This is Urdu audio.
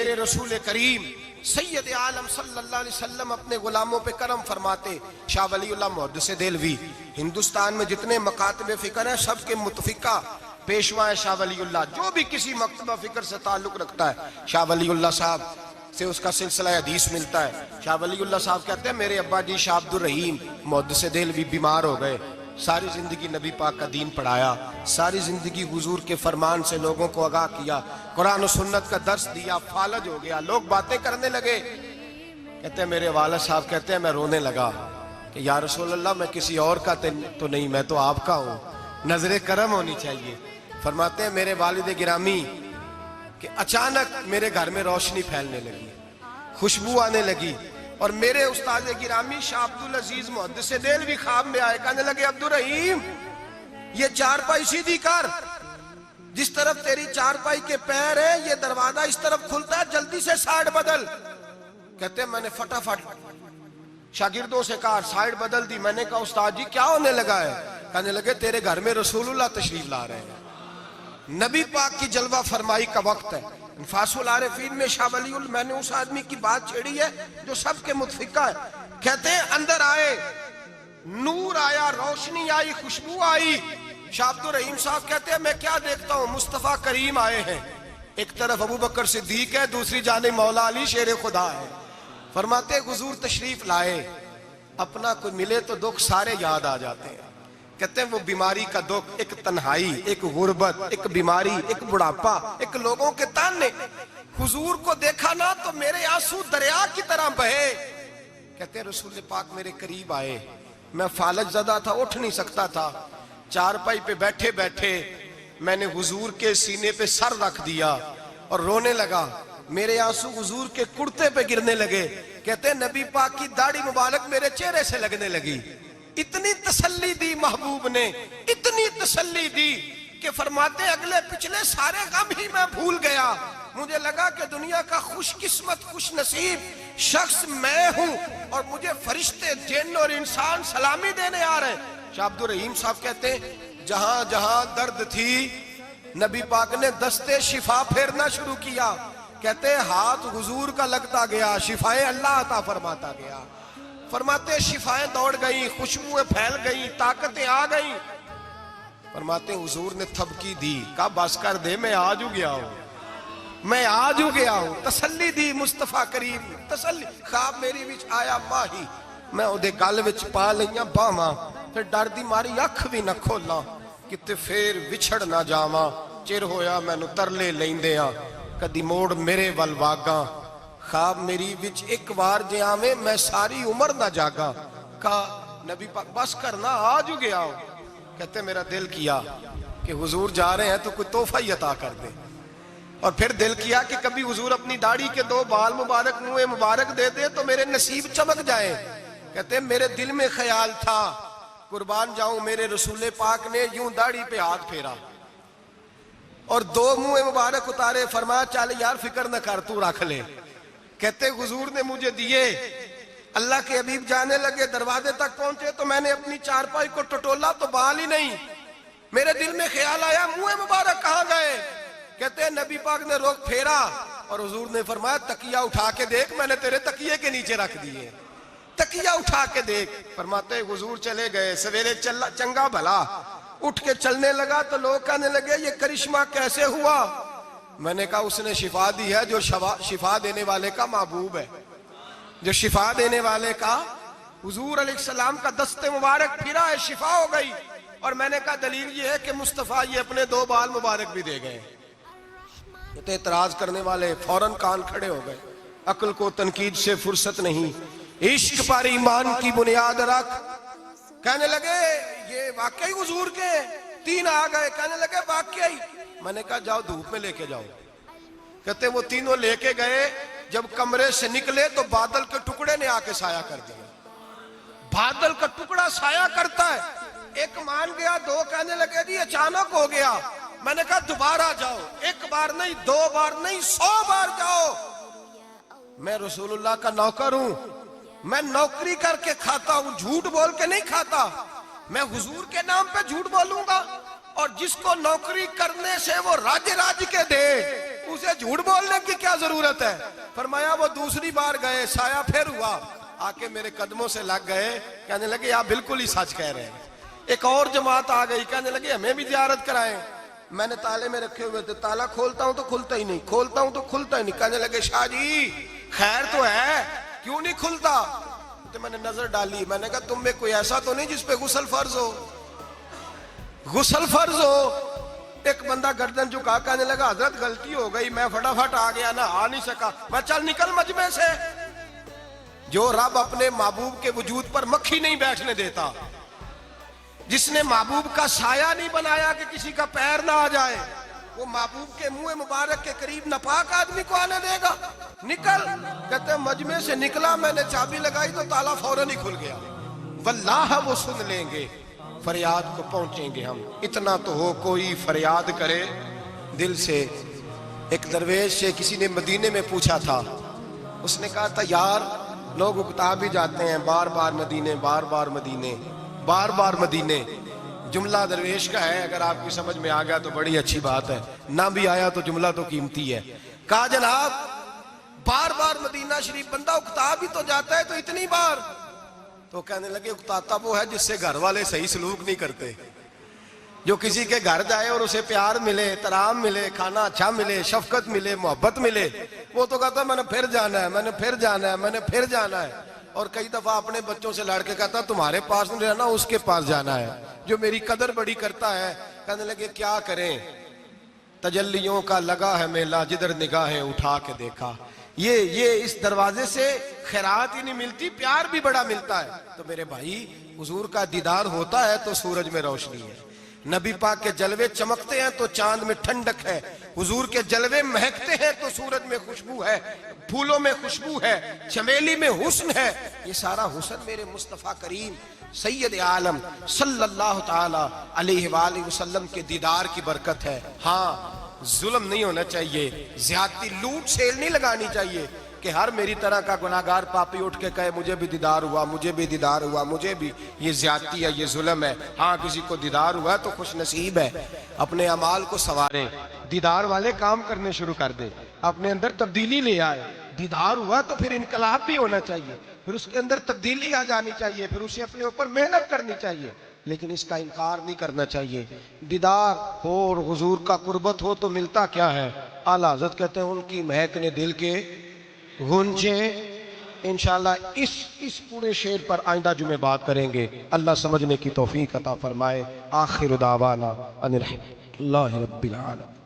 میرے رسول کریم سید عالم صلی اللہ علیہ وسلم اپنے غلاموں پہ کرم فرماتے. شاہ ولی اللہ محدث دہلوی ہندوستان میں جتنے مکاتب فکر ہیں سب کے متفقہ پیشوا ہے شاہ ولی اللہ. جو بھی کسی مکتبہ فکر سے تعلق رکھتا ہے شاہ ولی اللہ صاحب سے اس کا سلسلہ حدیث ملتا ہے. شاہ ولی اللہ صاحب کہتے ہیں میرے ابا جی شاہ عبد الرحیم محدث دہلوی بیمار ہو گئے. ساری زندگی نبی پاک کا دین پڑھایا, ساری زندگی حضور کے فرمان سے لوگوں کو آگاہ کیا, قرآن و سنت کا درس دیا, فالج ہو گیا. لوگ باتیں کرنے لگے. کہتے ہیں میرے والد صاحب کہتے ہیں میں رونے لگا کہ یا رسول اللہ میں کسی اور کا تو نہیں, میں تو آپ کا ہوں, نظر کرم ہونی چاہیے. فرماتے ہیں میرے والد گرامی کہ اچانک میرے گھر میں روشنی پھیلنے لگی, خوشبو آنے لگی, اور میرے استاد گرامی شاہ عبدالعزیز محدث دہلوی خواب میں آئے. کہنے لگے عبد الرحیم یہ چارپائی سیدھی کر, جس طرف تیری چارپائی کے پیر ہے یہ دروازہ اس طرف کھلتا ہے, جلدی سے سائیڈ بدل. کہتے ہیں میں نے فٹافٹ شاگردوں سے کہا سائیڈ بدل دی. میں نے کہا استاد جی کیا ہونے لگا ہے؟ کہنے لگے تیرے گھر میں رسول اللہ تشریف لا رہے ہیں, نبی پاک کی جلوہ فرمائی کا وقت ہے. انفاس العارفین میں شاہ ولی اللہ میں نے اس آدمی کی بات چھیڑی ہے جو سب کے متفقہ ہے. کہتے ہیں اندر آئے, نور آیا, روشنی آئی, خوشبو آئی. شاہ عبد الرحیم صاحب کہتے ہیں میں کیا دیکھتا ہوں, مصطفیٰ کریم آئے ہیں. ایک طرف ابو بکر صدیق ہے, دوسری جانب مولا علی شیر خدا ہے. فرماتے ہیں حضور تشریف لائے, اپنا کوئی ملے تو دکھ سارے یاد آ جاتے ہیں. کہتے ہیں وہ بیماری کا دکھ, ایک تنہائی, ایک غربت, ایک بیماری, ایک بڑھاپا, ایک لوگوں کے تانے. حضور کو دیکھا نا تو میرے آنسو دریا کی طرح بہے. کہتے ہیں رسول پاک میرے قریب آئے, میں فالج زدہ تھا, اٹھ نہیں سکتا تھا. چارپائی پہ بیٹھے بیٹھے میں نے حضور کے سینے پہ سر رکھ دیا اور رونے لگا. میرے آنسو حضور کے کرتے پہ گرنے لگے. کہتے ہیں نبی پاک کی داڑھی مبارک میرے چہرے سے لگنے لگی. اتنی تسلی دی محبوب نے, اتنی تسلی دی کہ فرماتے اگلے پچھلے سارے غم ہی میں بھول گیا. مجھے لگا کہ دنیا کا خوش قسمت خوش نصیب شخص میں ہوں اور مجھے فرشتے جن اور انسان سلامی دینے آ رہے ہیں. شاہ عبد الرحیم صاحب کہتے ہیں جہاں جہاں درد تھی نبی پاک نے دستے شفا پھیرنا شروع کیا. کہتے ہیں ہاتھ حضور کا لگتا گیا, شفائیں اللہ عطا فرماتا گیا. فرماتے شفائیں دوڑ گئیں, خوشبوئیں پھیل گئیں, طاقتیں آ گئیں. فرماتے حضور نے تھبکی دی, کہا بس کر دے میں آج ہو گیا ہوں, میں آج ہو گیا ہوں. تسلی دی مصطفیٰ کریم, تسلی. خواب میری وچ آیا ماہی, میں اودے گل وچ پا لئیاں باواں, پھر ڈر دی ماری اکھ بھی نہ کھولاں, کتے پھر وچھڑ نہ جاواں. چر ہویا مینوں ترلے لیندیاں, کدی موڑ میرے ول واگاں. خواب میری وچ ایک بار جے آویں میں ساری عمر نہ جاگا. کہا نبی پاک بس کرنا آج ہو گیا ہو. کہتے میرا دل کیا کہ حضور جا رہے ہیں تو کوئی تحفہ ہی عطا کر دے. اور پھر دل کیا کہ کبھی حضور اپنی داڑھی کے 2 بال مبارک منہ مبارک دے دے تو میرے نصیب چمک جائے. کہتے میرے دل میں خیال تھا, قربان جاؤں میرے رسول پاک نے یوں داڑھی پہ ہاتھ پھیرا اور 2 منہ مبارک اتارے. فرمایا چل یار فکر نہ کر, تو رکھ لے. کہتے حضور نے مجھے دیے. اللہ کے حبیب جانے لگے, دروازے تک پہنچے تو میں نے اپنی چارپائی کو ٹٹولا تو بال ہی نہیں. میرے دل میں خیال آیا منہ مبارک کہاں گئے. کہتے ہیں نبی پاک نے رخ پھیرا اور حضور نے فرمایا تکیہ اٹھا کے دیکھ, میں نے تیرے تکیے کے نیچے رکھ دیے, تکیہ اٹھا کے دیکھ. فرماتے حضور چلے گئے. سویرے چنگا بھلا اٹھ کے چلنے لگا تو لوگ کہنے لگے یہ کرشمہ کیسے ہوا. میں نے کہا اس نے شفا دی ہے جو شفا دینے والے کا محبوب ہے, جو شفا دینے والے کا حضور علیہ السلام کا دست مبارک پھرا ہے, شفا ہو گئی. اور میں نے کہا دلیل یہ ہے کہ مصطفیٰ یہ اپنے 2 بال مبارک بھی دے گئے. تو اعتراض کرنے والے فوراً کان کھڑے ہو گئے. عقل کو تنقید سے فرصت نہیں, عشق پر ایمان کی بنیاد رکھ. کہنے لگے یہ واقعی حضور کے 3 آ گئے. کہنے لگے واقعی. میں نے کہا جاؤ دھوپ میں لے کے جاؤ. کہتے وہ تینوں لے کے گئے. جب کمرے سے نکلے تو بادل کے ٹکڑے نے آ کے سایہ کر دیا. بادل کا ٹکڑا سایہ کرتا ہے. ایک مان گیا, 2 کہنے لگے جی اچانک ہو گیا. میں نے کہا دوبارہ جاؤ, 1 بار نہیں 2 بار نہیں 100 بار جاؤ. میں رسول اللہ کا نوکر ہوں, میں نوکری کر کے کھاتا ہوں, جھوٹ بول کے نہیں کھاتا. میں حضور کے نام پہ جھوٹ بولوں گا, اور جس کو نوکری کرنے سے وہ راج کے دے اسے جھوٹ بولنے کی کیا ضرورت ہے؟ فرمایا وہ دوسری بار گئے، سایہ پھر ہوا، آ کے میرے قدموں سے لگ گئے، کہنے لگے آپ بالکل ہی سچ کہہ رہے ہیں۔ ایک اور جماعت آ گئی، کہنے لگے ہمیں بھی زیارت کرائیں۔ میں نے تالے میں رکھے ہوئے تھے، تالا کھولتا ہوں تو کھلتا ہی نہیں، کھولتا ہوں تو کھلتا ہی نہیں۔ کہنے لگے شاہ جی خیر تو ہے، کیوں نہیں کھلتا؟ تو میں نے نظر ڈالی، میں نے کہا تم میں کوئی ایسا تو نہیں جس پہ غسل فرض ہو؟ غسل فرض ہو؟ ایک بندہ گردن جھکا کہنے لگا حضرت غلطی ہو گئی، میں فٹافٹ آ گیا نا، آ نہیں سکا۔ میں چل نکل مجمع سے۔ جو رب اپنے محبوب کے وجود پر مکھی نہیں بیٹھنے دیتا، جس نے محبوب کا سایہ نہیں بنایا کہ کسی کا پیر نہ آ جائے، وہ محبوب کے منہ مبارک کے قریب ناپاک آدمی کو آنے دے گا؟ نکل۔ کہتے ہیں مجمع سے نکلا، میں نے چابی لگائی تو تالا فوراً ہی کھل گیا۔ واللہ وہ سن لیں گے، فریاد کو پہنچیں گے ہم۔ اتنا تو ہو کوئی فریاد کرے دل سے۔ ایک درویش سے کسی نے مدینے میں پوچھا تھا، اس نے کہا تھا یار لوگ اکتا بھی جاتے ہیں بار بار مدینے، بار بار مدینے، بار بار مدینے۔ جملہ درویش کا ہے، اگر آپ کی سمجھ میں آ گیا تو بڑی اچھی بات ہے، نہ بھی آیا تو جملہ تو قیمتی ہے۔ کہا جناب بار بار مدینہ شریف بندہ اکتا بھی تو جاتا ہے تو اتنی بار؟ تو کہنے لگے اکتاتا وہ ہے جس سے گھر والے صحیح سلوک نہیں کرتے۔ جو کسی کے گھر جائے اور اسے پیار ملے، احترام ملے، کھانا اچھا ملے، شفقت ملے، محبت ملے، وہ تو کہتا ہے میں نے پھر جانا ہے، میں نے پھر جانا ہے، میں نے پھر جانا ہے۔ اور کئی دفعہ اپنے بچوں سے لڑ کے کہتا تمہارے پاس نہیں رہنا، اس کے پاس جانا ہے، جو میری قدر بڑی کرتا ہے۔ کہنے لگے کیا کریں، تجلیوں کا لگا ہے میلہ، جدھر نگاہیں اٹھا کے دیکھا۔ یہ اس دروازے سے خیرات ہی نہیں ملتی، پیار بھی بڑا ملتا ہے۔ تو میرے بھائی حضور کا دیدار ہوتا ہے تو سورج میں روشنی ہے، نبی پاک کے جلوے چمکتے ہیں تو چاند میں ٹھنڈک ہے، حضور کے جلوے مہکتے ہیں تو سورج میں خوشبو ہے، پھولوں میں خوشبو ہے، چمیلی میں حسن ہے۔ یہ سارا حسن میرے مصطفیٰ کریم سید عالم صلی اللہ تعالی علیہ وآلہ وسلم کے دیدار کی برکت ہے۔ ہاں ظلم نہیں ہونا چاہیے، زیادتی لوٹ سیل نہیں لگانی چاہیے کہ ہر میری طرح کا گناہگار پاپی اٹھ کے کہے مجھے بھی دیدار ہوا، مجھے بھی دیدار ہوا، مجھے بھی۔ یہ زیادتی ہے، یہ ظلم ہے۔ ہاں کسی کو دیدار ہوا تو خوش نصیب ہے، اپنے اعمال کو سنواریں، دیدار والے کام کرنے شروع کر دے، اپنے اندر تبدیلی لے آئے۔ دیدار ہوا تو پھر انقلاب بھی ہونا چاہیے، پھر اس کے اندر تبدیلی آ جانی چاہیے، پھر اسے اپنے اوپر محنت کرنی چاہیے، لیکن اس کا انکار نہیں کرنا چاہیے۔ دیدار ہو اور حضور کا قربت ہو تو ملتا کیا ہے؟ اعلیٰ حضرت کہتے ہیں ان کی مہک نے دل کے گنجے۔ انشاءاللہ اس پورے شعر پر آئندہ جمعے بات کریں گے۔ اللہ سمجھنے کی توفیق عطا فرمائے۔ آخر دعوانا ان الحمد للہ رب العالمین۔